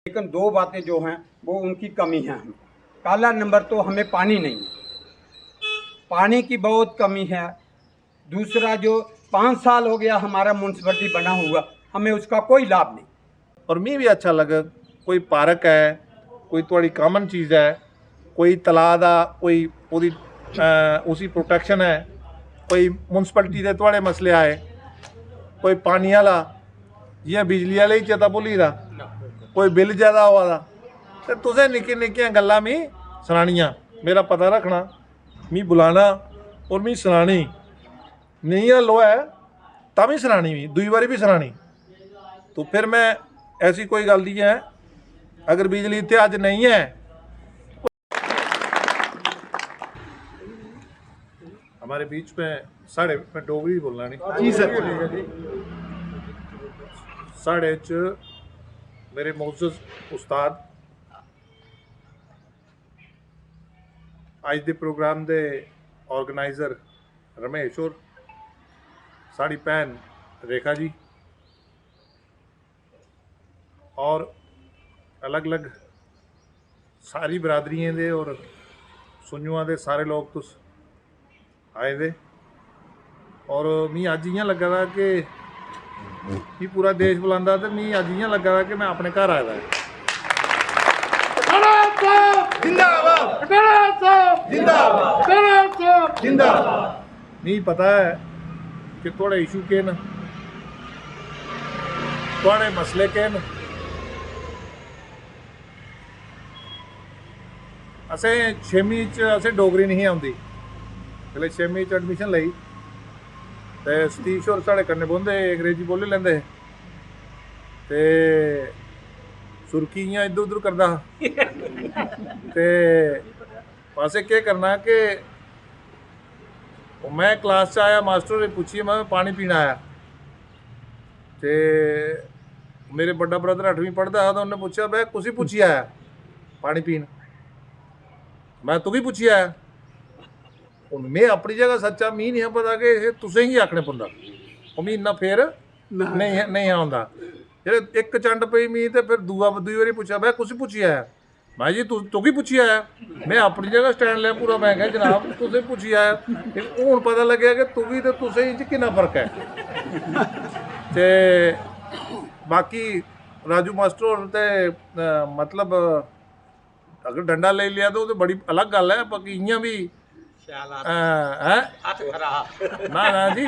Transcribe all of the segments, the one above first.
लेकिन दो बातें जो हैं वो उनकी कमी है। हमें पहला नंबर तो हमें पानी नहीं है, पानी की बहुत कमी है। दूसरा जो 5 साल हो गया हमारा म्यूनसिपलिटी बना हुआ, हमें उसका कोई लाभ नहीं। और मी भी अच्छा लगा, कोई पार्क है, कोई थोड़ी कॉमन चीज़ है, कोई तलाब का कोई ओदी उसी प्रोटेक्शन है, कोई म्यूनसिपलिटी के थोड़े मसले आए, कोई पानी वाला जियां बिजली वाले ही चेता भुली दा, कोई बिल ज़्यादा हुआ दा, ते तुसें निक्की निक्कियां गल्लां मी सनानियां, मेरा पता रखना, मी बुलाना और मी सनानी नहीं हल होया तां भी सनानी, भी दूई बारी भी सनानी। तो फिर मैं ऐसी कोई गल नहीं है, अगर बिजली इतने अज नहीं है, हमारे बीच में साढ़े मैं डोगरी बोलना नहीं जी सर। साढ़े च मेरे मोअज़्ज़ज़ उस्ताद अज के प्रोग्राम के ऑर्गेनाइज़र रमेश और साड़ी भैन रेखा जी और अलग अलग सारी बरादरियों के और सुन्युआं के सारे लोग तुस आए दे। और मी अज इयां लगा दा कि मी पूरा देश बुलांदा, तो मी अज इयां लगा दा कि मैं अपने घर आया दा। मी पता है कि थोड़े इशू के न, थोड़े मसले के न। असें 6वीं च असें डोगरी नहीं आती, जिसले 6वीं च एडमिशन लई ते सतीश होर साढ़े कन्नै बौंह्दे अंग्रेजी बोली लैंदे हे, ते सुरखी इयां इद्धर उद्धर करदा हा। ते असें केह् करना कि मैं क्लास च आया, मास्टर ने पुच्छिए मैं पानी पीना आया, ते मेरे बड्डा ब्रदर 8वीं पढ़दा हा, तो उन्हें पुच्छा मैं कुसी पुच्छी आया पानी पीन, मैं तुगी पुच्छी आया। हूँ में अपनी जगह सच्चा, मी नहीं पता कि तुसें ही आखने पौंदा, मी इन्ना फेर नहीं आंदा। जेह्ड़े इक चंड पई मी ते फिर दूई बारी पुच्छा मैं कुसी पुच्छी आया, मैं जी तुगी पुच्छी आया, मैं अपनी जगह स्टैंड लिया पूरा, मैं कहा जनाब तुसें पुच्छी आया। हूँ पता लग्गेआ कि तुगी ते तुसें च किन्ना फर्क है। ते बाकी राजू मास्टर होर ते मतलब अगर डंडा ले लिया तो बड़ी अलग गल है, बाकी इयां भी ना जी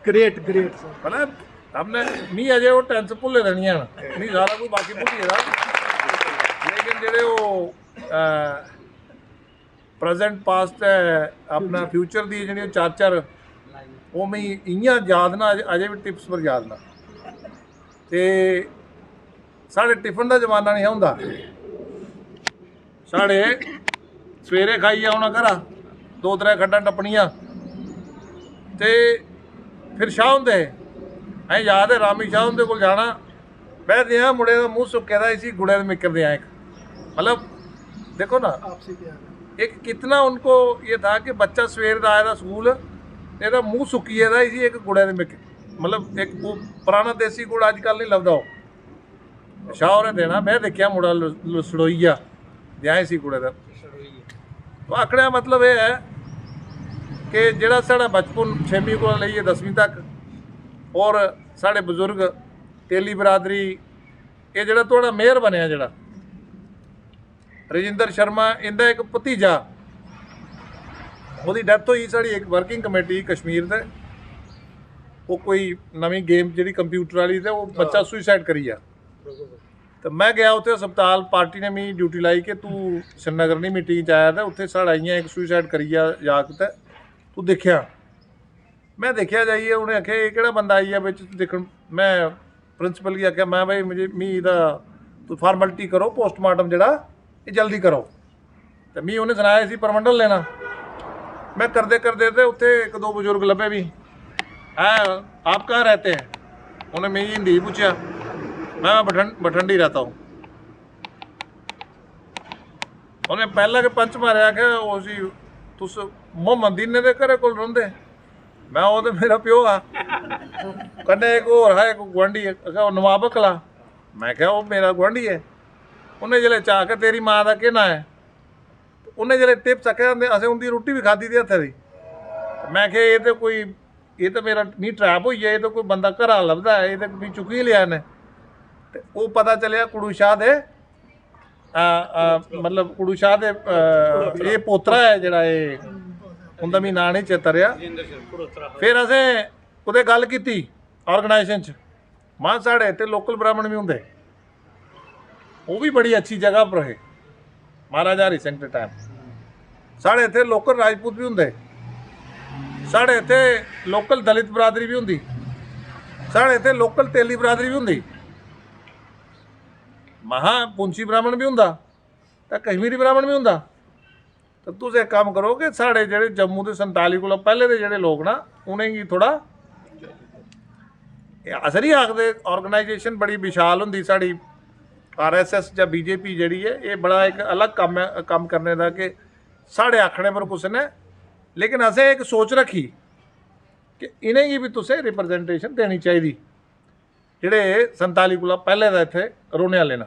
ग्रेट मतलब हमने मी अजे वो टेंस भुले देनियां मी सारा कुछ बाकी भुली गेदा, लेकिन जेह्ड़े वो प्रेजेंट पास्ट है अपना फ्यूचर दी जेह्ड़ियां चार वो मी इयां याद ना, अजे भी टिप्स पर याद ना। ते साढ़े टिफन का जमाना नहीं होंदा, साढ़े सवेरे खाइए औना घरा 2-3 खड्डां टप्पनियां, ते फिर शाह होंदे अं याद है रामी शाह होंदे कोल जाना, मैं देआं मुड़े का मूँह सुक्के दा इसी गुड़े दे मिक्कर देआं एक, मतलब देखो ना एक कितना उनको ये था कि बच्चा सवेर का आए दा स्कूल, एदा मूँह सुक्की गेदा इसी एक गुड़े दे मिक्कर, मतलब एक वो पुराना देसी गुड़ अजकल नहीं लभदा, वो शाह होरें देना। मैं देखिया मुड़ा लसड़ोई गया देआं इसी गुड़े दा। तो आखने का मतलब यह है कि जोड़ा साढ़ा बचपन 6वीं को लेइए 10वीं तक, और साढ़े बजुर्ग तेली बरादरी, ये जोड़ा थोड़ा मेयर बनया जोड़ा रजिंदर शर्मा, इंदा एक भतीजा, वो डैथ हुई। साड़ी एक वर्किंग कमेटी कश्मीर से, वो कोई नवी गेम जी कंप्यूटर वाली, तो वो बच्चा सुइसाइड करी गया। तो मैं गया उत्थे अस्पताल, पार्टी ने मी ड्यूटी लाई कि तू श्रीनगर नहीं मीटिंग च आया, तो उत्थे साढ़ा इयां एक सुइसाइड करी गया जागत, तू देखिया। मैं देखिया जाइए, उन्हें आख्या ये केड़ा बंदा आई है बिच देखन। मैं प्रिंसीपल गी आख्या मैं भाई मुझे मी इहदा तू फार्मैलिटी करो, पोस्टमार्टम जेह्ड़ा ये जल्दी करो। तो मी उन्हें सनाया इसी परमंडल लेना। मैं करते करते तो उत्थे 1-2 बुजुर्ग लभे भी, आप कहाँ रहते हैं, उन्हें मेरी हिंदी पूछा, मैं बठंडी रहता हूँ। उन्हें पहला के पंच मारे क्या उसी तुस मोहम्मद दीने दे घरे कोल रौंदे, मैं वो तो मेरा प्यो आ। कन्नै एक होर हा, एक गुआंढी नवाब अकला, मैं क्या वो मेरा गुआंढी है। उन्हें जिले चाह के तेरी माँ का कहना है, उन्हें जिले टिप्स आखे असें उनकी रोटी भी खाधी थी हत्थे दी। मैं क्या ये तो कोई ये तो मेरा नहीं ट्रैप हो गया, ये तो कोई बंदा घरा लभदा है, ये तो मैं चुकी लिया ने। ते वो पता चलिया कुड़ू शाह दे मतलब कुड़ू शाह दे ये पोतरा है जिहड़ा ये उनका मी नाम नहीं चेता रहा। फिर असें कुदै गल कीती ऑर्गेनाइजेशन च, मां साढ़े इत्थे लोकल ब्राह्मण भी होंदे, वो भी बड़ी अच्छी जगह पर है महाराजा हरि सिंह के टाइम। साढ़े इत्थे लोकल राजपूत भी होंदे, साढ़े इत्थे लोकल दलित बरादरी भी होंदी, साढ़े इत्थे लोकल तेली बरादरी भी होंदी, महा पुंछी ब्राह्मण भी होंदा ते कश्मीरी ब्राह्मण भी होंदा। तो तुस एक काम करो कि साढ़े जेह्ड़े जम्मू दे 47 कोला पैह्ले दे जेह्ड़े लोग ना उनेंगी थोड़ा असर ही आखदे ऑर्गेनाइजेशन बड़ी विशाल होंदी साढ़ी RSS या BJP जेह्ड़ी है, ये बड़ा एक अलग कम्म है कम्म करने दा कि साढ़े आखने पर कुछ ने, लेकिन असें एक सोच रखी कि इनेंगी भी तुसें रिप्रजेंटेशन देनी चाहिदी जेह्ड़े 47 कोला पैह्ले दा इत्थे रौह्ने आह्ले न।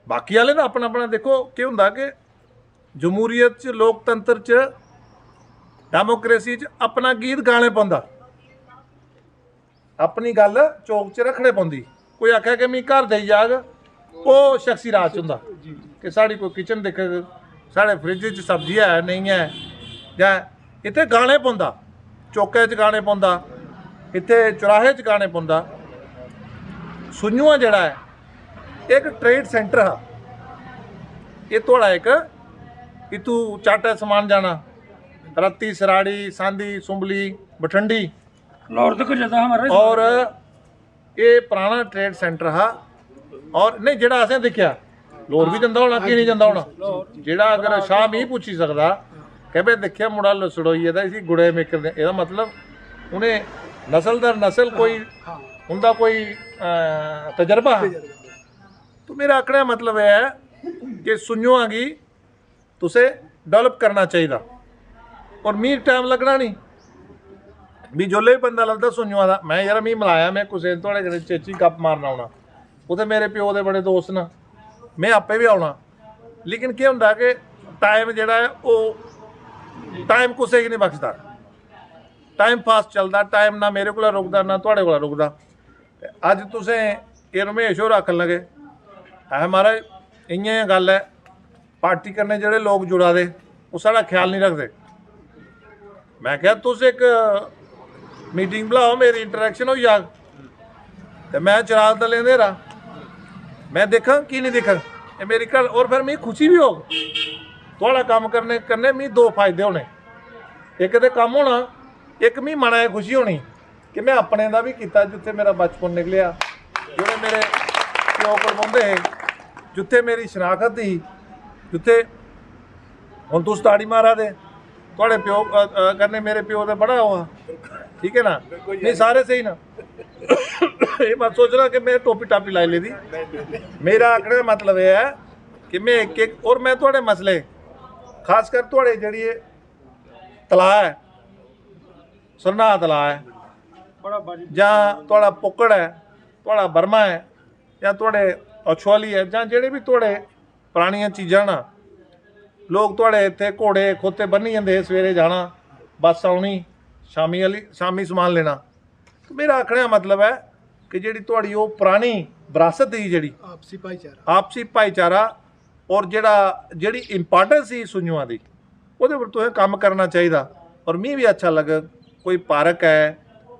बाकी आह्ले दा अपना अपना देखो केह् होंदा कि जमहूरीयत च लोकतंत्र च डेमोक्रेसी च अपना गीत गाने पौंदा, अपनी गल चौक च रखने पौंदी। कोई आखे कि मी घर देई जाग ओह् शख्सी राज च होंदा कि साढ़ी कोई किचन दिक्खग, साढ़े फ्रिज च सब्जी है नहीं है, जां इत्थे गाने पौंदा, चौके च गाने पौंदा, इत्थे चौराहे च गाने पौंदा। सुन्नुआ जेह्ड़ा है एक ट्रेड सेंटर हा, ये थोड़ा एक इतू चाटे समान जाना रत्ती सराड़ी सांदी सुंबली बठंडी लाहौर तक जाता हमारा। और ये पुराना ट्रेड सेंटर हा। और नहीं जेड़ा असें दिक्खिया लोर भी जंदा होना कि नहीं जंदा होना, जेड़ा अगर शाह मी पुच्छी सकदा कि भाई दिक्खिया मुड़ा लसड़ोई दा इसी गुड़े मेकर दे, एदा मतलब उन्हें नस्ल दर नस्ल कोई उनका कोई तजर्बा। तो मेरा आखने का मतलब है कि सुन्नुआ गी तुसें डेवलप करना चाहिए और मी टाइम लगना नहीं। भी जोल्ले भी बंदा लगता सुन्नुआ दा, मैं यार मी मिलाया मैं कुसै थोड़े कन्नै चेची गप मारना आना, उत्थे मेरे प्यो दे बड़े दोस्त न, मैं आपे भी आना। लेकिन केह् होंदा कि टाइम जेह्ड़ा है ओह् टाइम कुसै गी नहीं बख्शदा, टाइम फास्ट चलदा, टाइम ना मेरे कोला रुकदा ना थुआढ़े कोला रुकदा। अज तुसें एह् रमेश होर आखन लगे है महाराज इ'यां गल्ल है, पार्टी कन्नै जेह्ड़े लोग जुड़ा दे ओह् साढ़ा ख्याल नहीं रखदे। मैं क्या तुस एक मीटिंग बुलाओ, मेरी इंटरेक्शन हो जाग ते मैं चिराग दलें अंधेरा मैं देखा कि नहीं देखा ये मेरी गल। और फिर मिगी खुशी भी होग, थुआढ़ा कम्म करने कन्नै मिगी दो फायदे होने, एक ते कम्म होना, एक मिगी मना च खुशी होनी कि मैं अपने दा भी कीता जित्थे मेरा बचपन निकलिया, जेह्ड़े मेरे प्यो कोल बौंह्दे हे, जित्थे मेरी शनाखत ही, जित्थे हुण तुस ताड़ी मारा दे थुआढ़े प्यो कन्नै मेरे प्यो दा बड़ा हुआ, ठीक है ना, नहीं सारे सही ना। ये मत सोचना कि मैं टोपी टापी लाई लेदी, मेरा आखने का मतलब यह है कि मैं एक एक और मैं थोड़े मसले खासकर थोड़े जेह्ड़ी तलाऽ है सरनाह तलाऽ है जां थोड़ा पुक्कड़ है थोड़ा बर्मा है जां थोड़े अछुआली है जां जेह्ड़े भी थोड़े पुरानियां चीज़ां ना, लोग थोड़े इत्थे घोड़े खोते बन्नी जंदे सवेरे जाना बस आउनी शामी आह्ली शामी समान लेना। तो मेरा आखने का मतलब है कि जेह्ड़ी थोड़ी वो पुरानी विरासत ही जेह्ड़ी आपसी भाईचारा और जेह्ड़ी इंपॉर्टेंस ही सुन्नुआ दी ओह्दे पर तुसें कम्म करना चाहिए। और मी भी अच्छा लगग कोई पार्क है,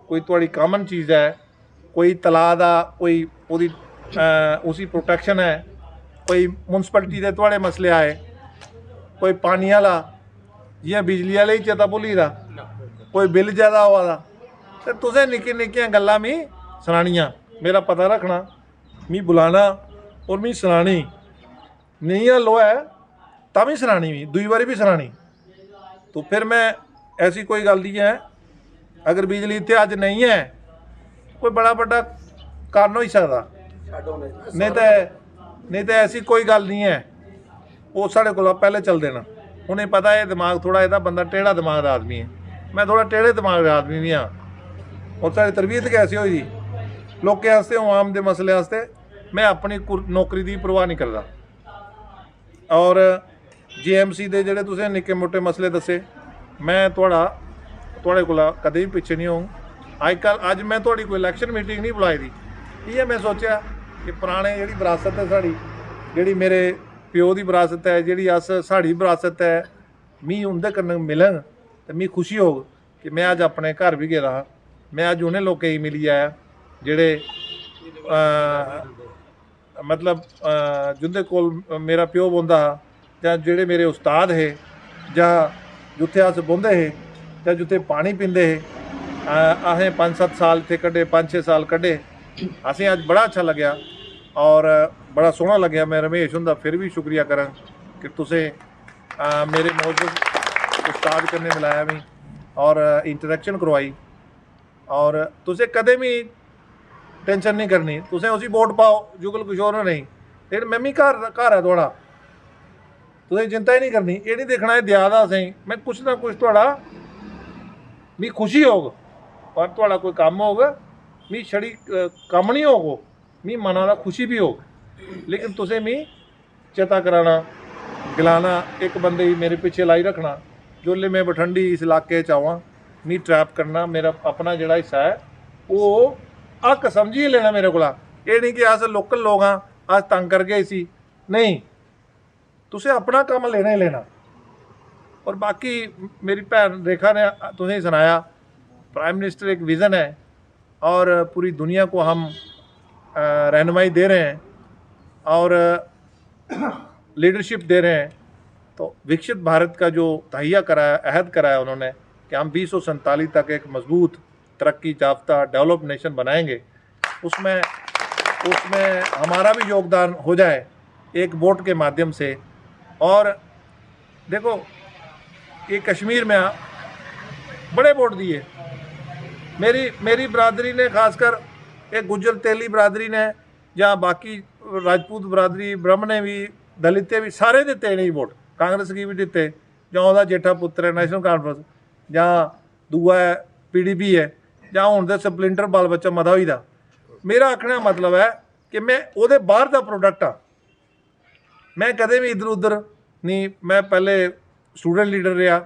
कोई थोड़ी कॉमन चीज़ है, कोई तलाऽ दा कोई ओह्दी उसी प्रोटेक्शन है, कोई म्युनसिपैलिटी दे थोड़े मसले आए, कोई पानी आह्ला जि'यां बिजली आह्ले ही चेता भुल्ली दा, कोई बिल ज़्यादा होआ दा, ते तुसें निक्की निक्कियां गल्लां मी सनानियां, मेरा पता रखना, मी बुलाना और मी सनानी, नहीं हल्लो है तां भी सनानी, मी दूई बारी भी सनानी। तो फिर मैं ऐसी कोई गल नहीं है, अगर बिजली इत्थे अज नहीं है कोई बड़ा बड्डा कारण होई सकदा, नहीं तो ऐसी कोई गल नहीं है, वो साढ़े कोला पहले चल देना। उन्हें पता है दिमाग थोड़ा एह्दा बंदा टेढ़ा दिमाग का आदमी है, मैं थोड़ा टेढ़े दिमाग का आदमी भी हाँ, और साढ़ी तरबियत कैसी हुई दी लोकें वास्ते आवाम के मसले वास्ते मैं अपनी नौकरी की परवाह नहीं करता। और JMC के जोड़े तुसें निक्के मोटे मसले दसे, मैं थोड़े कोला कदे भी पिछे नहीं होऊँ। अज मैं थोड़ी कोई इलैक्शन मीटिंग नहीं बुलाई दी, ये मैं सोचा कि पुराने जी विरासत है साड़ी, जी मेरे प्यो की विरासत है, जी साड़ी विरासत है, मी उनके कन्नै मिलन तो मी खुशी होग कि मैं अज अपने घर भी गेदा हाँ। मैं अज उन्हें लोकें ही मिली आया जेड़े मतलब जिंदे कोल मेरा प्यो बौंदा हा, जां जेड़े मेरे उस्ताद है, जां जिथे अस बौंदे हे, जां जिथे पानी पींदे हे। असें 5-7 साल इत्थे कड्ढे, 5-6 साल कड्ढे। असें अज बड़ा अच्छा लग्या और बड़ा सोहना लग्या। मैं रमेश हुंदा फिर भी शुक्रिया करां कि तुसें मेरे मौजूद उस्ताद कन्नै मिलाया मी और इंटरैक्शन करवाई। और तुसें कदें भी टेंशन नहीं करनी, तुसें उसी वोट पाओ, जुगल कुछ होर नहीं, लेकिन मैं भी घर है थोड़ा, तुसें चिंता ही नहीं करनी। ये नहीं देखना है दिया दा असें, मैं कुछ ना कुछ थोड़ा मी खुशी होग और थोड़ा कोई कम होग, मी छड़ी कम नहीं होग, मी मना दा खुशी भी होग, लेकिन तुसें मी चेता कराना, गिलाना, एक बंदे ही मेरे पीछे लाई रखना। जोल्ले मैं बठंडी इस इलाके च आवां, मी ट्रैप करना, मेरा अपना जिहड़ा हिस्सा है वो हक समझिए लेना मेरे को। ये नहीं कि अस लोकल लोग हाँ, अस तंग कर गए सी, नहीं, तुसें अपना काम लेना ही लेना। और बाकी मेरी भैन रेखा ने तुसें सुनाया, प्राइम मिनिस्टर एक विज़न है और पूरी दुनिया को हम रहनुमाई दे रहे हैं और लीडरशिप दे रहे हैं। तो विकसित भारत का जो तहिया कराया, अहद कराया उन्होंने कि हम 2047 तक एक मजबूत तरक्की याफ्ता डेवलप नेशन बनाएंगे, उसमें हमारा भी योगदान हो जाए एक वोट के माध्यम से। और देखो ये कश्मीर में बड़े वोट दिए, मेरी बरादरी ने, खासकर एक गुज्जर तेली बरादरी ने, जहाँ बाकी राजपूत बरादरी, ब्रह्म ने भी, दलितें भी, सारे दिते नहीं वोट, कांग्रेस की भी दिते, जहाँ वह जेठा पुत्र है नेशनल कॉन्फ्रेंस, जहाँ दूआ है PDP है, जहाँ हूँ तो स्पलिंटर बाल बच्चा मता होई दा। मेरा आखने का मतलब है कि मैं वो बाहर का प्रोडक्ट हाँ, मैं कदे भी इधर उधर नहीं। मैं पहले स्टूडेंट लीडर रहा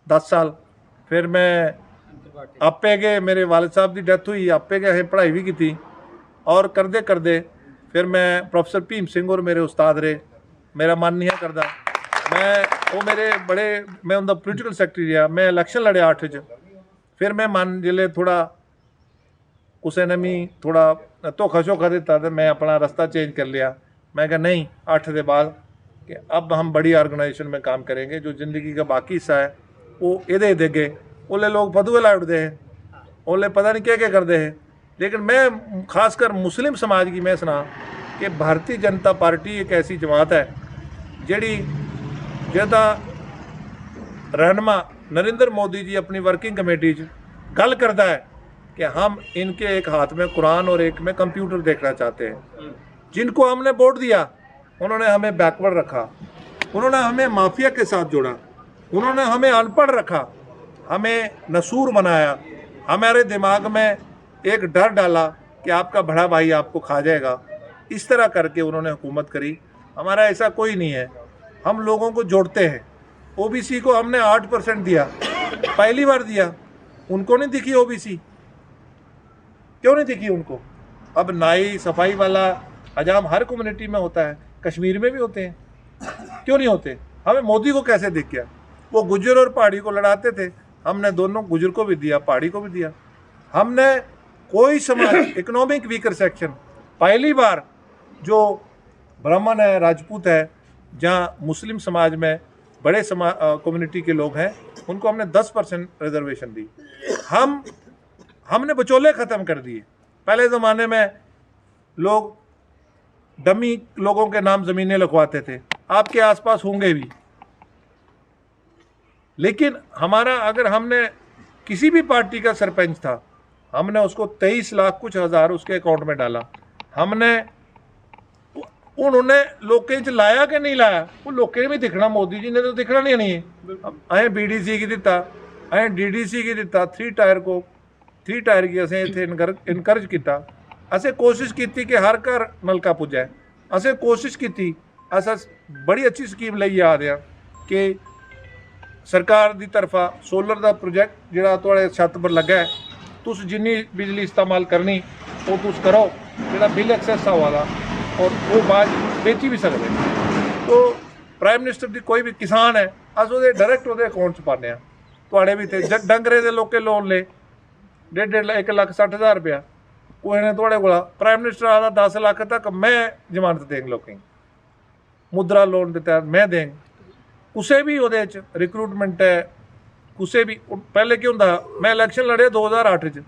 10 साल, फिर मैं आपे गए, मेरे वालिद साहब की डेथ हुई, आपे गए पढ़ाई भी की, और करते करते फिर मैं प्रोफेसर भीम सिंह और मेरे उस्ताद रहे। मेरा मन नहीं है करता, मैं उनका पोलिटिकल सैकटरी रहा, मैं इलैक्शन लड़िया 8 च, फिर मैं मन जिले थोड़ा कुछ ने मी थोड़ा धोखा शोखा दिता तो मैं अपना रास्ता चेंज कर लिया। मैं कहा नहीं, 8 के बाद कि अब हम बड़ी ऑर्गेनाइजेशन में काम करेंगे, जो ज़िंदगी का बाकी हिस्सा है वो ये देगे। ओले लोग फतुए ला उठते हैं, ओले पता नहीं क्या करते हैं, लेकिन मैं खासकर मुस्लिम समाज की मैं सुना कि भारतीय जनता पार्टी एक ऐसी जमात है जिहदा रहनुमा नरेंद्र मोदी जी अपनी वर्किंग कमेटी गल करता है कि हम इनके एक हाथ में कुरान और एक में कंप्यूटर देखना चाहते हैं। जिनको हमने वोट दिया उन्होंने हमें बैकवर्ड रखा, उन्होंने हमें माफिया के साथ जोड़ा, उन्होंने हमें अनपढ़ रखा, हमें नसूर बनाया, हमारे दिमाग में एक डर डाला कि आपका बड़ा भाई आपको खा जाएगा। इस तरह करके उन्होंने हुकूमत करी। हमारा ऐसा कोई नहीं है, हम लोगों को जोड़ते हैं। OBC को हमने 8% दिया, पहली बार दिया, उनको नहीं दिखी OBC, क्यों नहीं दिखी उनको? अब नाई सफाई वाला हजाम हर कम्युनिटी में होता है, कश्मीर में भी होते हैं, क्यों नहीं होते? हमें मोदी को कैसे दिख गया? वो गुज्जर और पहाड़ी को लड़ाते थे, हमने दोनों गुज्जर को भी दिया, पहाड़ी को भी दिया। हमने कोई समाज इकोनॉमिक वीकर सेक्शन, पहली बार जो ब्राह्मण है, राजपूत है, जहाँ मुस्लिम समाज में बड़े कम्युनिटी के लोग हैं, उनको हमने 10% रिजर्वेशन दी। हमने बचोले ख़त्म कर दिए। पहले ज़माने में लोग डमी लोगों के नाम ज़मीनें लिखवाते थे, आपके आसपास होंगे भी, लेकिन हमारा, अगर हमने किसी भी पार्टी का सरपंच था, हमने उसको 23 लाख कुछ हज़ार उसके अकाउंट में डाला। हमने उन्होंने लोकें च लाया कि नहीं लाया, वो लोकें भी दिखना, मोदी जी ने तो दिखना नहीं है। असें BDC की दिता, असें DDC की दिता, 3 टायर की असें इत्थे इनकरेज किया। असें कोशिश की कि हर घर नलका पुज्जे। असें कोशिश की, अस बड़ी अच्छी स्कीम लेइयै आ रहे हैं कि सरकार की तरफा सोलर का प्रोजेक्ट जिहड़ा तुहाडे छत पर लग्गा है, तुस जिन्नी बिजली इस्तेमाल करनी वो तुस करो, जिहड़ा बिल एक्सेस होआ दा और वो बाद बेची भी सकते। तो प्राइम मिनिस्टर की कोई भी किसान है अस वो डायरैक्ट वो अकाउंट च पाने, थोड़े भी थे डंगरे के लोकें लोन ले 1,60,000 रुपया, कोई ने थोड़े को प्राइम मिनिस्टर आदा 10 लाख तक मैं जमानत देंगे, लोकें मुद्रा लोन के तहत मैं देंगे। कुसे भी वो रिक्रूटमेंट है, कुसे भी पहले क्यों होंदा, मैं इलैक्शन लड़िया 2008 च,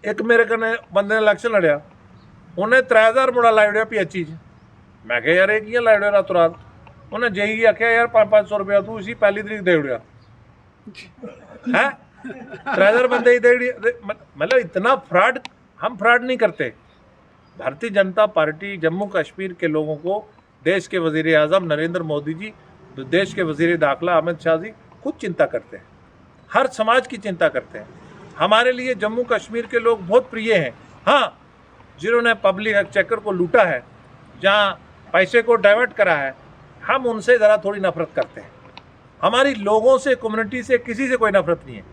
एक मेरे कन्नै बंदे ने इलैक्शन लड़िया, उन्हें 3000 मुड़ा लाई ओड़िया PHE च। मैं कहा यार ये कि'यां लाई ओड़ेआ रातों रात। उन्हें जेई गी आख्या यार 500-500 रुपया तू इसी पहली तरीक दे ओड़ेआ है, 3000 बंदे ही दे। मतलब इतना फ्रॉड, हम फ्रॉड नहीं करते। भारतीय जनता पार्टी जम्मू कश्मीर के लोगों को, देश के वज़ीर आज़म नरेंद्र मोदी जी, देश के वज़ीर दाखिला अमित शाह जी खुद चिंता करते हैं, हर समाज की चिंता करते हैं। हमारे लिए जम्मू कश्मीर के लोग बहुत प्रिय हैं। हाँ, जिन्होंने पब्लिक एक्सचेकर को लूटा है, जहाँ पैसे को डाइवर्ट करा है, हम उनसे ज़रा थोड़ी नफरत करते हैं। हमारी लोगों से, कम्युनिटी से, किसी से कोई नफरत नहीं है,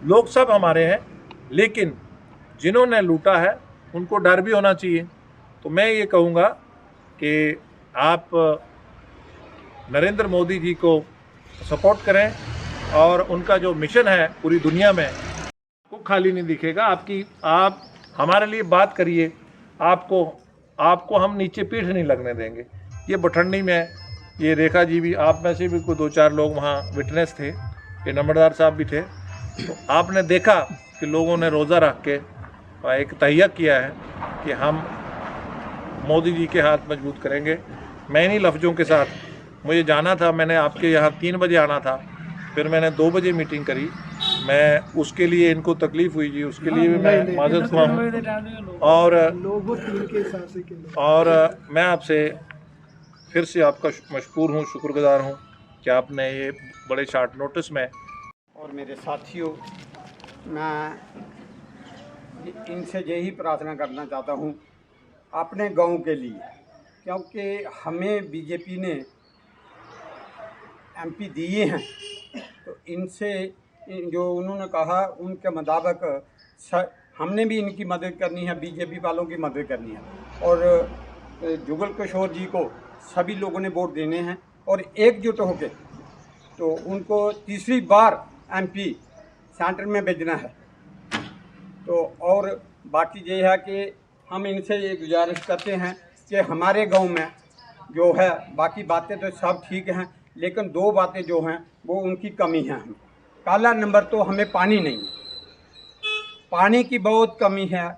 लोग सब हमारे हैं, लेकिन जिन्होंने लूटा है उनको डर भी होना चाहिए। तो मैं ये कहूँगा कि आप नरेंद्र मोदी जी को सपोर्ट करें और उनका जो मिशन है पूरी दुनिया में वो खाली नहीं दिखेगा। आप हमारे लिए बात करिए, आपको हम नीचे पीठ नहीं लगने देंगे। ये बठंडी में ये रेखा जी भी, आप में से भी कोई 2-4 लोग वहाँ विटनेस थे, ये नंबरदार साहब भी थे, तो आपने देखा कि लोगों ने रोज़ा रख के एक तहिया किया है कि हम मोदी जी के हाथ मजबूत करेंगे। मैं इन्हीं लफ्ज़ों के साथ, मुझे जाना था, मैंने आपके यहाँ 3 बजे आना था, फिर मैंने 2 बजे मीटिंग करी। मैं उसके लिए इनको तकलीफ़ हुई जी, उसके लिए भी मैं माजरत हुआ हूँ। और मैं आपसे फिर से आपका मशकूर हूँ, शुक्रगुजार हूँ कि आपने ये बड़े शॉर्ट नोटिस में। और मेरे साथियों, मैं इनसे यही प्रार्थना करना चाहता हूँ अपने गांव के लिए, क्योंकि हमें बीजेपी ने MP दिए हैं, तो इनसे जो उन्होंने कहा उनके मुताबिक हमने भी इनकी मदद करनी है, बीजेपी वालों की मदद करनी है। और जुगल किशोर जी को सभी लोगों ने वोट देने हैं और एकजुट होकर तो उनको तीसरी बार MP सेंटर में भेजना है। तो और बाकी ये है कि हम इनसे ये गुजारिश करते हैं कि हमारे गांव में जो है, बाकी बातें तो सब ठीक हैं, लेकिन 2 बातें जो हैं वो उनकी कमी है। हमें पहला नंबर तो हमें पानी नहीं है, पानी की बहुत कमी है।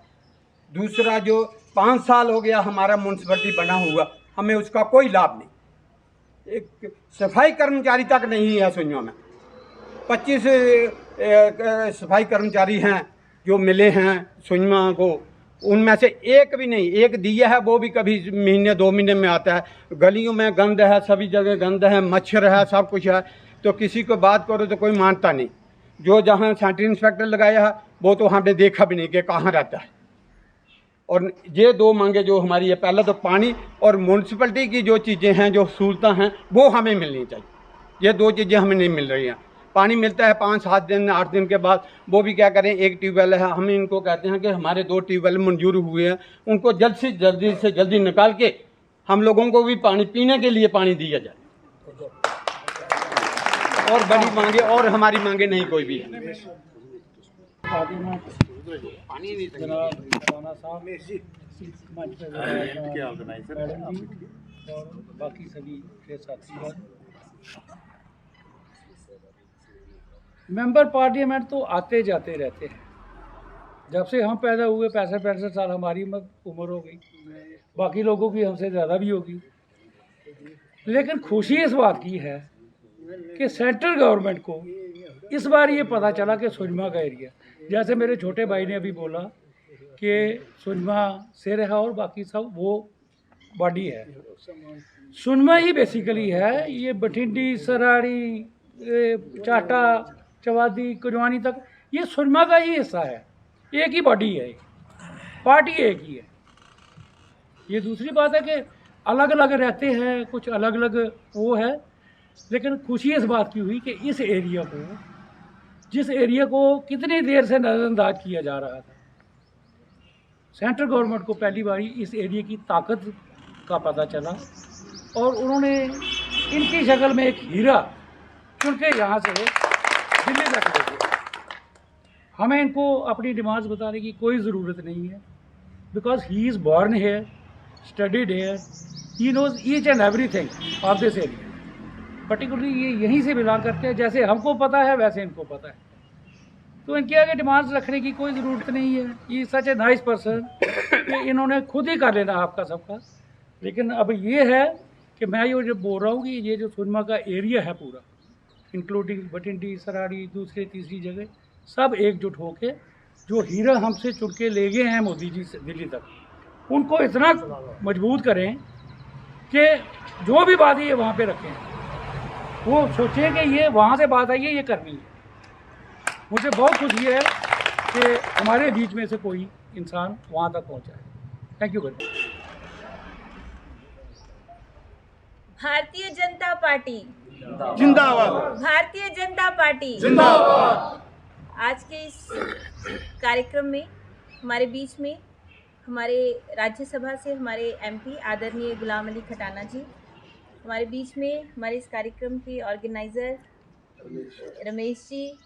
दूसरा जो 5 साल हो गया हमारा म्यूनसिपलिटी बना हुआ, हमें उसका कोई लाभ नहीं। एक सफाई कर्मचारी तक नहीं है सुनियो में। 25 सफाई कर्मचारी हैं जो मिले हैं सुनिया को, उनमें से एक भी नहीं, एक दिया है वो भी कभी महीने 2 महीने में आता है। गलियों में गंद है, सभी जगह गंद है, मच्छर है, सब कुछ है, तो किसी को बात करो तो कोई मानता नहीं। जो जहाँ सैनिटरी इंस्पेक्टर लगाया है वो तो हमने देखा भी नहीं कि कहाँ रहता है। और ये 2 मांगे जो हमारी है, पहला तो पानी और म्यूनसिपलिटी की जो चीज़ें हैं, जो सहूलतें हैं वो हमें मिलनी चाहिए। ये 2 चीज़ें हमें नहीं मिल रही हैं। पानी मिलता है 5-7 दिन 8 दिन के बाद, वो भी क्या करें, एक ट्यूबवेल है, हम इनको कहते हैं कि हमारे 2 ट्यूबवेल मंजूर हुए हैं, उनको जल्दी से जल्दी निकाल के हम लोगों को भी पानी पीने के लिए पानी दिया जाए। और बड़ी मांगे और हमारी मांगे नहीं कोई भी है। बाकी सभी साथी मेंबर पार्लियामेंट तो आते जाते रहते हैं। जब से हम पैदा हुए 65 साल हमारी उम्र हो गई, बाकी लोगों की हमसे ज़्यादा भी होगी। लेकिन खुशी इस बात की है कि सेंट्रल गवर्नमेंट को इस बार ये पता चला कि सुरमा का एरिया, जैसे मेरे छोटे भाई ने अभी बोला कि सुरमा सिर है और बाकी सब वो बॉडी है। सुरमा ही बेसिकली है, ये बठिंडी, सराड़ी, चाटा, चवादी, कुजवानी तक ये सुरमा का ही हिस्सा है, एक ही बॉडी है। पार्टी एक ही है। ये दूसरी बात है कि अलग अलग रहते हैं, कुछ अलग अलग वो है, लेकिन खुशी इस बात की हुई कि इस एरिया को, जिस एरिया को कितनी देर से नज़रअंदाज किया जा रहा था, सेंट्रल गवर्नमेंट को पहली बारी इस एरिया की ताकत का पता चला और उन्होंने इनकी शक्ल में एक हीरा चुन के यहाँ से दिल्ली तक ले गए। हमें इनको अपनी डिमांड्स बताने की कोई ज़रूरत नहीं है, because he is born here, studied here, he knows each and everything of this area. Particularly ये यहीं से बिलोंग करते हैं, जैसे हमको पता है वैसे इनको पता है, तो इनके आगे डिमांड्स रखने की कोई ज़रूरत नहीं है। ये सच ए नाइस पर्सन कि इन्होंने खुद ही कर लेना आपका सबका। लेकिन अब ये है कि मैं ये जो बोल रहा हूँ कि ये जो सुनमा का एरिया है पूरा, इंक्लूडिंग भटिंडी, सराड़ी, दूसरे तीसरी जगह, सब एकजुट होके जो हीरा हमसे चुन के ले गए हैं मोदी जी से दिल्ली तक, उनको इतना मजबूत करें कि जो भी बात ये वहाँ पे रखें, वो सोचें कि ये वहाँ से बात आई है, ये करनी है। मुझे बहुत खुशी है कि हमारे बीच में से कोई इंसान वहाँ तक पहुँचा है। Thank you very much. Bharatiya Janata party जिंदाबाद। भारतीय जनता पार्टी जिंदाबाद। आज के इस कार्यक्रम में हमारे बीच में हमारे राज्यसभा से हमारे एमपी आदरणीय गुलाम अली खटाना जी हमारे बीच में, हमारे इस कार्यक्रम के ऑर्गेनाइज़र रमेश जी,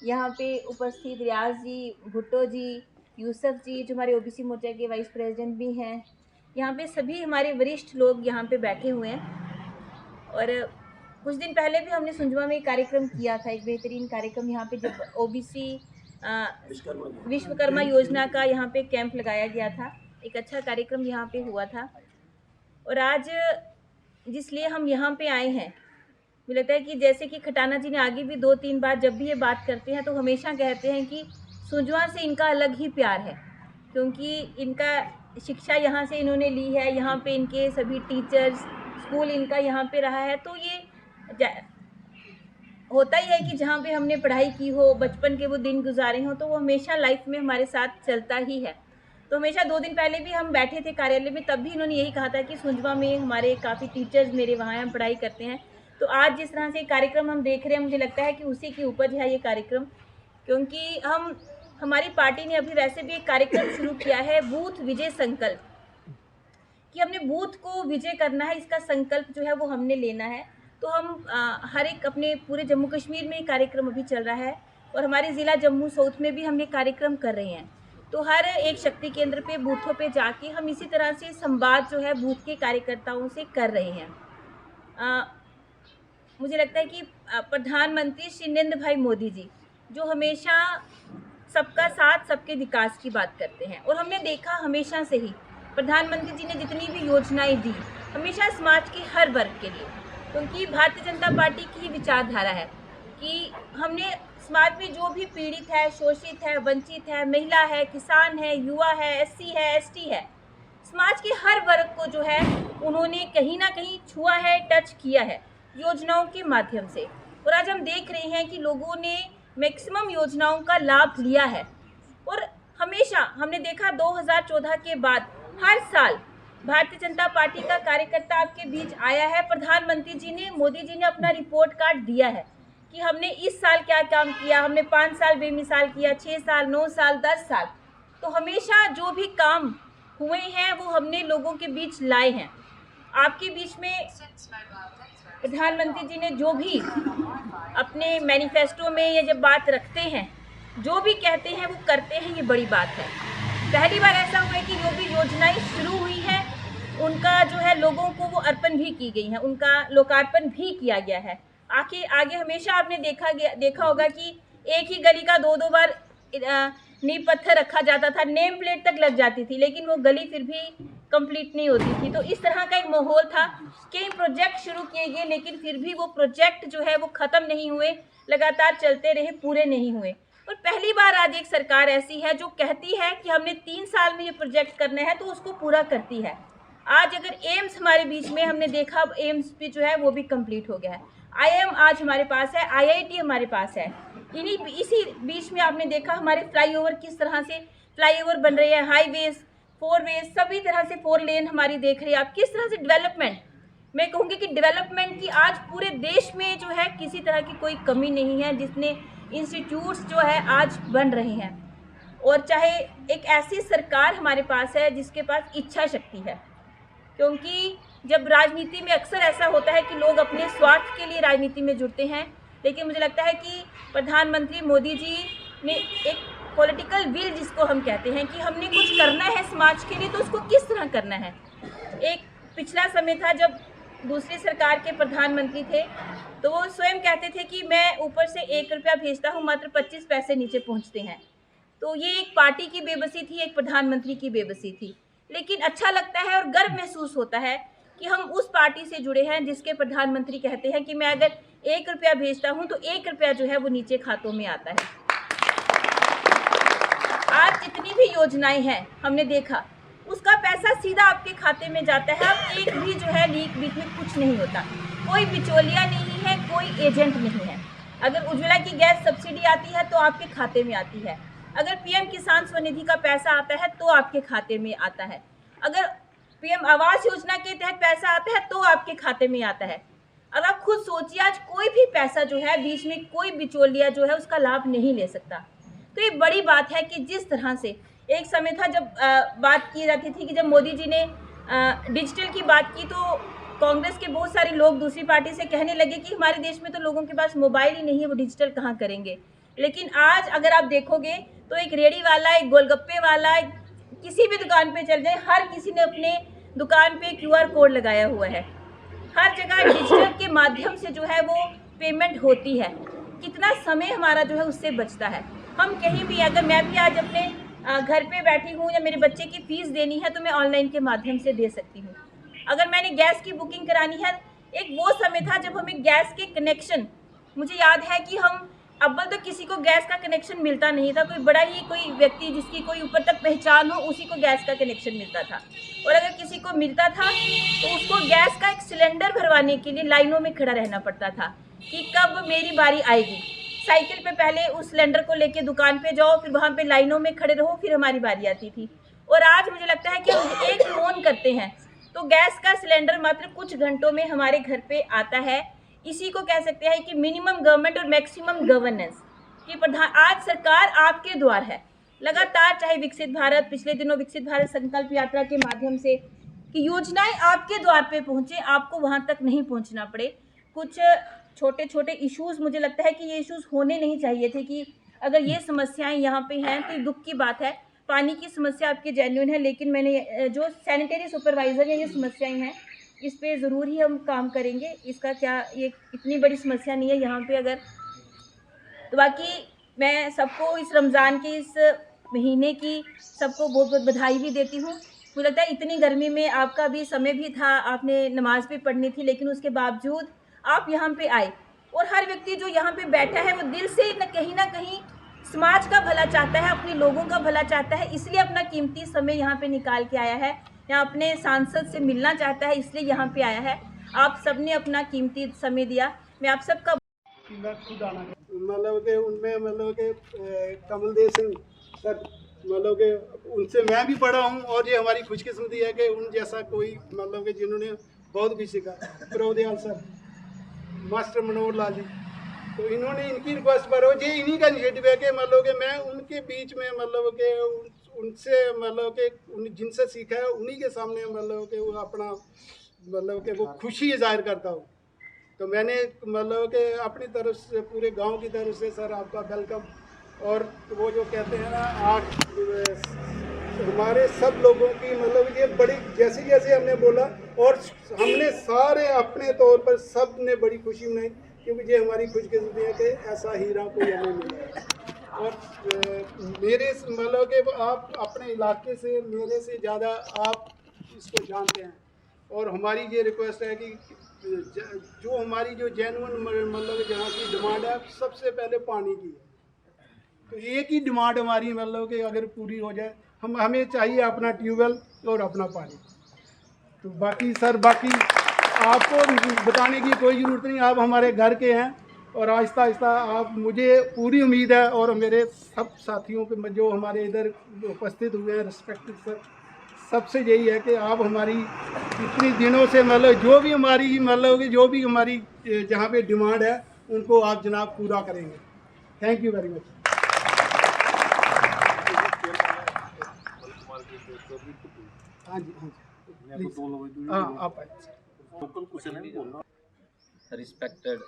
यहाँ पे उपस्थित रियाज जी, भुट्टो जी, यूसुफ जी जो हमारे ओबीसी मोर्चा के वाइस प्रेसिडेंट भी हैं, यहाँ पे सभी हमारे वरिष्ठ लोग यहाँ पे बैठे हुए हैं। और कुछ दिन पहले भी हमने सुंजवा में एक कार्यक्रम किया था, एक बेहतरीन कार्यक्रम यहाँ पे, जब ओबीसी विश्वकर्मा योजना का यहाँ पे कैंप लगाया गया था। एक अच्छा कार्यक्रम यहाँ पे हुआ था। और आज जिसलिए हम यहाँ पे आए हैं, मुझे लगता है कि जैसे कि खटाना जी ने आगे भी 2-3 बार जब भी ये बात करते हैं तो हमेशा कहते हैं कि सुंजवा से इनका अलग ही प्यार है, क्योंकि इनका शिक्षा यहाँ से इन्होंने ली है, यहाँ पे इनके सभी टीचर्स, स्कूल इनका यहाँ पे रहा है। तो ये होता ही है कि जहाँ पे हमने पढ़ाई की हो, बचपन के वो दिन गुजारे हों, तो वो हमेशा लाइफ में हमारे साथ चलता ही है। तो हमेशा 2 दिन पहले भी हम बैठे थे कार्यालय में, तब भी इन्होंने यही कहा था कि सुंजवा में हमारे काफ़ी टीचर्स मेरे वहाँ हैं, हम पढ़ाई करते हैं। तो आज जिस तरह से कार्यक्रम हम देख रहे हैं, मुझे लगता है कि उसी की उपज है ये कार्यक्रम, क्योंकि हमारी पार्टी ने अभी वैसे भी एक कार्यक्रम शुरू किया है, बूथ विजय संकल्प, कि हमने बूथ को विजय करना है, इसका संकल्प जो है वो हमने लेना है। तो हम हर एक अपने पूरे जम्मू कश्मीर में कार्यक्रम अभी चल रहा है और हमारे ज़िला जम्मू साउथ में भी हम ये कार्यक्रम कर रहे हैं। तो हर एक शक्ति केंद्र पे, बूथों पे जाके हम इसी तरह से संवाद जो है बूथ के कार्यकर्ताओं से कर रहे हैं। मुझे लगता है कि प्रधानमंत्री श्री नरेंद्र भाई मोदी जी जो हमेशा सबका साथ, सबके विकास की बात करते हैं, और हमने देखा हमेशा से ही प्रधानमंत्री जी ने जितनी भी योजनाएं दी, हमेशा समाज के हर वर्ग के लिए, क्योंकि भारतीय जनता पार्टी की ही विचारधारा है कि हमने समाज में जो भी पीड़ित है, शोषित है, वंचित है, महिला है, किसान है, युवा है, एससी है, एसटी है, समाज के हर वर्ग को जो है उन्होंने कहीं ना कहीं छुआ है, टच किया है योजनाओं के माध्यम से। और आज हम देख रहे हैं कि लोगों ने मैक्सिमम योजनाओं का लाभ लिया है। और हमेशा हमने देखा 2014 के बाद हर साल भारतीय जनता पार्टी का कार्यकर्ता आपके बीच आया है। प्रधानमंत्री जी ने, मोदी जी ने अपना रिपोर्ट कार्ड दिया है कि हमने इस साल क्या काम किया, हमने 5 साल बेमिसाल किया, 6 साल, 9 साल, 10 साल। तो हमेशा जो भी काम हुए हैं वो हमने लोगों के बीच लाए हैं। आपके बीच में प्रधानमंत्री जी ने जो भी अपने मैनिफेस्टो में ये जब बात रखते हैं, जो भी कहते हैं वो करते हैं, ये बड़ी बात है। पहली बार ऐसा हुआ है कि जो भी योजनाएं शुरू हुई हैं उनका जो है लोगों को वो अर्पण भी की गई हैं, उनका लोकार्पण भी किया गया है। आगे हमेशा आपने देखा होगा कि एक ही गली का 2-2 बार नींव पत्थर रखा जाता था, नेम प्लेट तक लग जाती थी, लेकिन वो गली फिर भी कंप्लीट नहीं होती थी। तो इस तरह का एक माहौल था। कई प्रोजेक्ट शुरू किए गए, लेकिन फिर भी वो प्रोजेक्ट जो है वो ख़त्म नहीं हुए, लगातार चलते रहे, पूरे नहीं हुए। और पहली बार आज एक सरकार ऐसी है जो कहती है कि हमने 3 साल में ये प्रोजेक्ट करना है, तो उसको पूरा करती है। आज अगर एम्स हमारे बीच में, हमने देखा एम्स भी जो है वो भी कंप्लीट हो गया है। IIM आज हमारे पास है, IIT हमारे पास है। इसी बीच में आपने देखा हमारे फ्लाईओवर किस तरह से फ्लाईओवर बन रहे हैं, हाईवेज 4 वे, सभी तरह से 4 लेन हमारी देख रही है आप। किस तरह से डेवलपमेंट, मैं कहूँगी कि डेवलपमेंट की आज पूरे देश में जो है किसी तरह की कोई कमी नहीं है, जितने इंस्टीट्यूट्स जो है आज बन रहे हैं। और चाहे एक ऐसी सरकार हमारे पास है जिसके पास इच्छा शक्ति है, क्योंकि जब राजनीति में अक्सर ऐसा होता है कि लोग अपने स्वार्थ के लिए राजनीति में जुड़ते हैं, लेकिन मुझे लगता है कि प्रधानमंत्री मोदी जी ने एक पॉलिटिकल विल जिसको हम कहते हैं कि हमने कुछ करना है समाज के लिए, तो उसको किस तरह करना है। एक पिछला समय था जब दूसरी सरकार के प्रधानमंत्री थे, तो वो स्वयं कहते थे कि मैं ऊपर से 1 रुपया भेजता हूँ, मात्र 25 पैसे नीचे पहुँचते हैं। तो ये एक पार्टी की बेबसी थी, एक प्रधानमंत्री की बेबसी थी। लेकिन अच्छा लगता है और गर्व महसूस होता है कि हम उस पार्टी से जुड़े हैं जिसके प्रधानमंत्री कहते हैं कि मैं अगर 1 रुपया भेजता हूँ तो 1 रुपया जो है वो नीचे खातों में आता है। आज जितनी भी योजनाएं हैं हमने देखा, उसका पैसा सीधा आपके खाते में जाता है। अब एक भी जो है लीक बीच में कुछ नहीं होता, कोई बिचौलिया नहीं है, कोई एजेंट नहीं है। अगर उज्ज्वला की गैस सब्सिडी आती है तो आपके खाते में आती है, अगर पीएम किसान स्वनिधि का पैसा आता है तो आपके खाते में आता है, अगर पीएम आवास योजना के तहत पैसा आता है तो आपके खाते में आता है। और आप खुद सोचिए, आज कोई भी पैसा जो है बीच में कोई बिचौलिया जो है उसका लाभ नहीं ले सकता। तो ये बड़ी बात है कि जिस तरह से एक समय था जब बात की जाती थी कि जब मोदी जी ने डिजिटल की बात की, तो कांग्रेस के बहुत सारे लोग दूसरी पार्टी से कहने लगे कि हमारे देश में तो लोगों के पास मोबाइल ही नहीं है, वो डिजिटल कहाँ करेंगे। लेकिन आज अगर आप देखोगे तो एक रेडी वाला, एक गोलगप्पे वाला, किसी भी दुकान पे चल जाए, हर किसी ने अपने दुकान पे QR कोड लगाया हुआ है। हर जगह डिजिटल के माध्यम से जो है वो पेमेंट होती है। कितना समय हमारा जो है उससे बचता है। हम कहीं भी, अगर मैं भी आज अपने घर पे बैठी हूँ या मेरे बच्चे की फीस देनी है तो मैं ऑनलाइन के माध्यम से दे सकती हूँ। अगर मैंने गैस की बुकिंग करानी है, एक वो समय था जब हमें गैस के कनेक्शन, मुझे याद है कि हम अव्वल तो किसी को गैस का कनेक्शन मिलता नहीं था, कोई बड़ा ही कोई व्यक्ति जिसकी कोई ऊपर तक पहचान हो उसी को गैस का कनेक्शन मिलता था। और अगर किसी को मिलता था तो उसको गैस का एक सिलेंडर भरवाने के लिए लाइनों में खड़ा रहना पड़ता था कि कब मेरी बारी आएगी। साइकिल पे पहले उस सिलेंडर को लेके दुकान पे जाओ, फिर वहाँ पे लाइनों में खड़े रहो, फिर हमारी बारी आती थी। और आज मुझे लगता है कि हम एक फोन करते हैं तो गैस का सिलेंडर मात्र कुछ घंटों में हमारे घर पे आता है। इसी को कह सकते हैं कि मिनिमम गवर्नमेंट और मैक्सिमम गवर्नेंस की आज सरकार आपके द्वार है। लगातार चाहे विकसित भारत, पिछले दिनों विकसित भारत संकल्प यात्रा के माध्यम से कि योजनाएं आपके द्वार पे पहुंचे, आपको वहां तक नहीं पहुंचना पड़े। कुछ छोटे छोटे इश्यूज, मुझे लगता है कि ये इश्यूज होने नहीं चाहिए थे कि अगर ये समस्याएं यहाँ पे हैं तो दुख की बात है। पानी की समस्या आपकी जेन्युइन है, लेकिन मैंने जो सैनिटरी सुपरवाइज़र है, ये समस्याएं हैं, इस पे ज़रूर ही हम काम करेंगे। इसका क्या, ये इतनी बड़ी समस्या नहीं है यहाँ पे अगर। तो बाकी मैं सबको इस रमज़ान के इस महीने की सबको बहुत बहुत बधाई भी देती हूँ। मुझे लगता है इतनी गर्मी में आपका भी समय भी था, आपने नमाज़ भी पढ़नी थी, लेकिन उसके बावजूद आप यहाँ पे आए। और हर व्यक्ति जो यहाँ पे बैठा है वो दिल से न कहीं समाज का भला चाहता है, अपने लोगों का भला चाहता है, इसलिए अपना कीमती समय यहाँ पे निकाल के आया है। यहाँ अपने सांसद से मिलना चाहता है, इसलिए यहाँ पे आया है। आप सबने अपना कीमती समय दिया, मैं आप सबका मतलब कि उनमें मतलब कि कमलदेव सिंह सर, मतलब कि उनसे मैं भी पढ़ा हूँ और ये हमारी खुशकिस्मती है कि उन जैसा कोई मतलब कि जिन्होंने बहुत भी सीखा, प्रभुदयाल सर, मास्टर मनोहर लाल जी, तो इन्होंने इनकी रिक्वेस्ट पर हो, ये इन्हीं का इनिशिएटिव है कि मतलब कि मैं उनके बीच में मतलब कि उनसे मतलब कि जिनसे सीखा है उन्हीं के सामने मतलब कि वो अपना मतलब कि वो खुशी जाहिर करता हूँ। तो मैंने मतलब कि अपनी तरफ से, पूरे गांव की तरफ से सर आपका वेलकम। और वो जो कहते हैं ना, आज हमारे सब लोगों की मतलब ये बड़ी, जैसे जैसे हमने बोला और हमने सारे अपने तौर पर सब ने बड़ी खुशी मनाई, क्योंकि ये हमारी खुशकिस्मती है कि ऐसा हीरा कोई हमें मिला। और मेरे मतलब कि आप अपने इलाके से मेरे से ज़्यादा आप इसको जानते हैं, और हमारी ये रिक्वेस्ट है कि जो हमारी जो जेन्युइन मतलब जहाँ की डिमांड है सबसे पहले पानी की है, तो एक ही डिमांड हमारी मतलब कि अगर पूरी हो जाए, हमें चाहिए अपना ट्यूबवेल और अपना पानी। तो बाकी सर, बाकी आपको बताने की कोई ज़रूरत नहीं, आप हमारे घर के हैं और आहिस्ता आहिस्ता आप, मुझे पूरी उम्मीद है और मेरे सब साथियों पे जो हमारे इधर उपस्थित हुए हैं रिस्पेक्टेड सर, सबसे यही है कि आप हमारी इतनी दिनों से मतलब जो भी हमारी मतलब कि जो भी हमारी जहाँ पे डिमांड है उनको आप जनाब पूरा करेंगे। Thank you very much. हाँ जी, हाँ जी, हाँ आप आए। Respected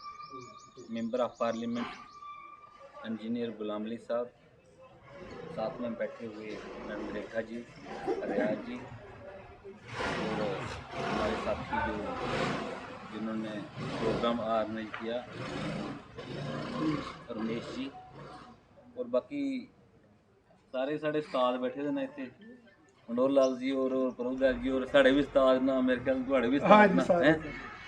member of parliament engineer Ghulam Ali sahab, साथ में बैठे हुए मैडम रेखा जी, रियाज जी और हमारे साथी जो जिन्होंने प्रोग्राम ऑर्गेनाइज किया, रमेश जी और बाकी सारे साढ़े उस्ताद बैठे दे ने इत्थे, मनोहर लाल जी और प्रभुदास जी और साढ़े भी उस्ताद ना, मेरे ख्याल तुहाड़े भी हाँ उस्ताद जी, ना हैं।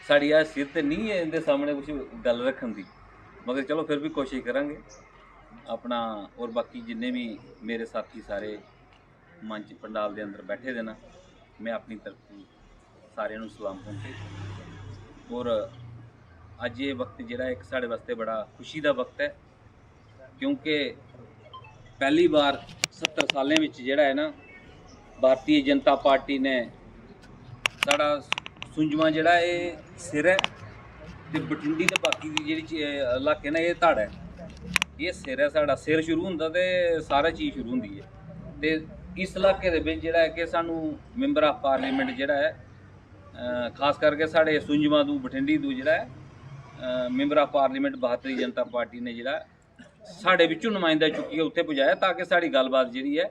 साड़ी हैसियत तो नहीं है इनके सामने कुछ गल रखने की, मगर चलो फिर भी कोशिश करांगे अपना। और बाकी जिन्ने भी मेरे साथी सारे मंच पंडाल के अंदर बैठे दे ना, मैं अपनी तरफ सारे नूं सलाम पहुंचे। और अज ये वक्त जिहड़ा एक साढ़े वास्ते बड़ा खुशी का वक्त है, क्योंकि पहली बार 70 सालें विच जिहड़ा है ना, भारतीय जनता पार्टी ने साड़ा सुंजमा जिहड़ा ये सिर है ते बठिंडी ते बाकी दी जिहड़ी इलाके ने ये धड़ है, ये सिर है साड़ा। सिर शुरू हुंदा ते सारा चीज़ शुरू हुंदी है। ते इस इलाके दे विच जिहड़ा है कि सानू मैंबर ऑफ पार्लीमेंट जिहड़ा है खास करके साढ़े सुंजमा तू बठिंडी तू जिहड़ा है member of parliament Bharatiya Janata party ने जिहड़ा साढ़े विचों नुमाइंदा चुक्कियै उत्थे पुजाया, ताकि साड़ी गलबात जिहड़ी है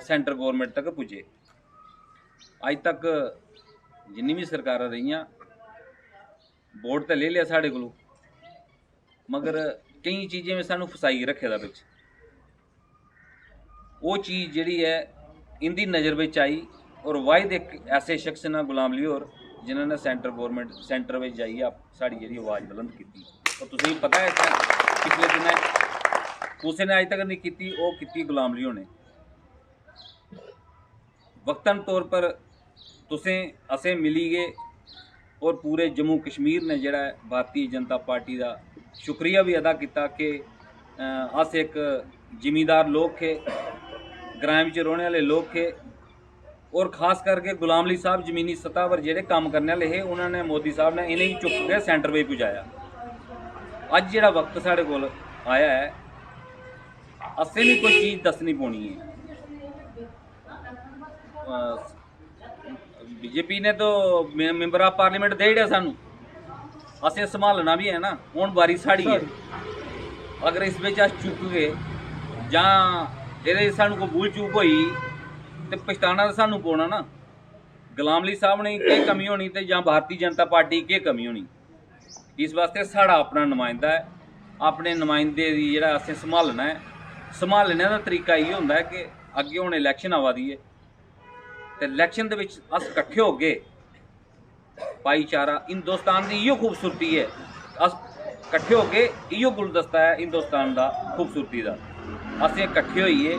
सेंटर गौरमेंट तक पुजे। अज तक जिन्नी भी सरकारां रहियां वोट तो ले लिया साढ़े कोलों, मगर कई चीज़ें में सानू फसाई रखे दा बिच। वो चीज़ जिहड़ी है इंदी नज़र विच आई, और वाहिद एक ऐसे शख्स ने गुलाम अली होर जिन्होंने सेंटर गौरमेंट सेंटर में जाइए आप साड़ी जिहड़ी आवाज़ बुलंद की। और तुसीं पता है पिछले दिन कुछ ने अज तक नहीं की, वो की गुलाम अली होने। वक्तन तौर पर तुसें असें मिली गए, और पूरे जम्मू कश्मीर ने जिहड़ा भारतीय जनता पार्टी का शुक्रिया भी अदा किया कि अस एक जिमीदार लोग थे, ग्राम में रौहने वाले लोग थे, और खास करके गुलाम अली साहब जमीनी सतह पर जिहड़े काम करने वाले थे, उन्होंने मोदी साहब ने इन्हें चुक के सेंटर में पुजाया। अज जिहड़ा वक्त साढ़े कोल आया है, असें भी कोई चीज़ दसनी पौनी है। बीजेपी ने तो मैंबर ऑफ पार्लीमेंट दे दिया सानू, असें संभालना भी है ना, हुण बारी साड़ी है। अगर इस विच अस चुक गए जां इहदे सानू कोई भूल चूक होई तो पछताना तो सानू पौना ना। गुलाम अली साहब ने केह् कमी होनी ते जां भारतीय जनता पार्टी केह् कमी होनी। इस वास्ते साड़ा अपना नुमाइंदा है, अपने नुमाइंदे दी जिहड़ा असें संभालना है। संभालने का तरीका इयै हुंदा है कि अगे हुण इलैक्शन आवा दी है, ते इलैक्शन दे विच अस कट्ठे हो गए, भाईचारा हिंदुस्तान की इो खूबसूरती है। अस कट्ठे हो गए, इो गुलदस्ता है हिंदुस्तान का खूबसूरती का। असें कट्ठे होइए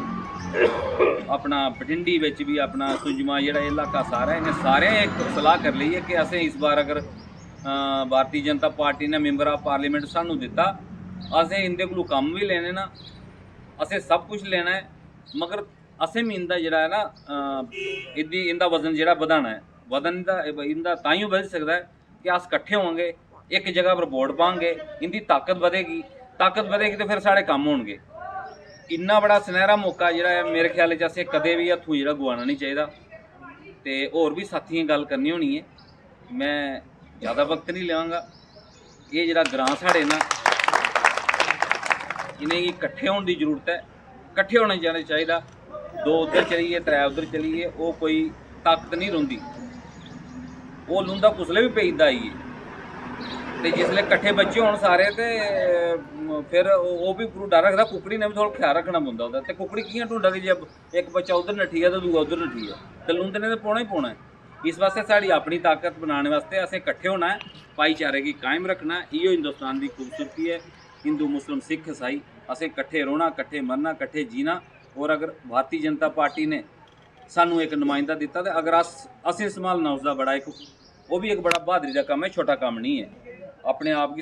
अपना बठिंडी विच भी अपना सुंजमा जिहड़ा इलाका सारा, इन्हें सारे एक सलाह कर ली है कि असें इस बार अगर भारतीय जनता पार्टी ने मैंबर ऑफ पार्लीमेंट सानू दिता, असें इंदे कोलों कम भी लेने ना, असें सब कुछ लेना है, मगर असें भी इंदा जिहड़ा है ना इंदा वजन जिहड़ा बधाना है। वजन इंदा ताइयों बध सकता है कि अस कट्ठे होंगे, एक जगह पर वोट पाएंगे, इंदी ताकत बढ़ेगी तो फिर साढ़े काम होंगे। इन्ना बड़ा सुनहरा मौका जिहड़ा है मेरे ख्याल च असें कदे भी हत्थों जिहड़ा गवाना नहीं चाहिए। तो होर भी साथियों गल करनी होनी है, मैं ज़्यादा वक्त नहीं लवांगा। ये जिहड़ा ग्रां साढ़े ना, इन्हें कट्ठे होने की जरूरत है, कट्ठे होना जाना चाहिए। दो उधर चलीए, त्रै उधर चलीए, वो कोई ताकत नहीं रौंदी, वो लुंदा कुसले भी पेईदा आई है। तो जिसले कट्ठे बच्चे होने सारे तो फिर वो भी पूरा डर रखता, कुकड़ी ने भी थोड़ा ख्याल रखना पौंदा ओहदा। ते कुकड़ी कियां ढूंढा दी जब एक बच्चा उधर नट्ठी है तो दूआ उधर नट्ठी है, तो लुंदे ने तो पौना ही पौना है। इस वास्ते साड़ी अपनी ताकत बनाने वास्ते असें कट्ठे होना है, भाईचारे की कायम रखना है। इो हिंदुस्तान की खूबसूरती है। हिंदू मुस्लिम सिख ईसाई असें कट्ठे रौहना, कट्ठे मरना, कट्ठे जीना। और अगर भारतीय जनता पार्टी ने सानू एक नुमाइंदा दिता, तो अगर असें संभालना उसका बड़ा एक वो भी एक बड़ा बहादरी का काम है, छोटा काम नहीं है। अपने आप की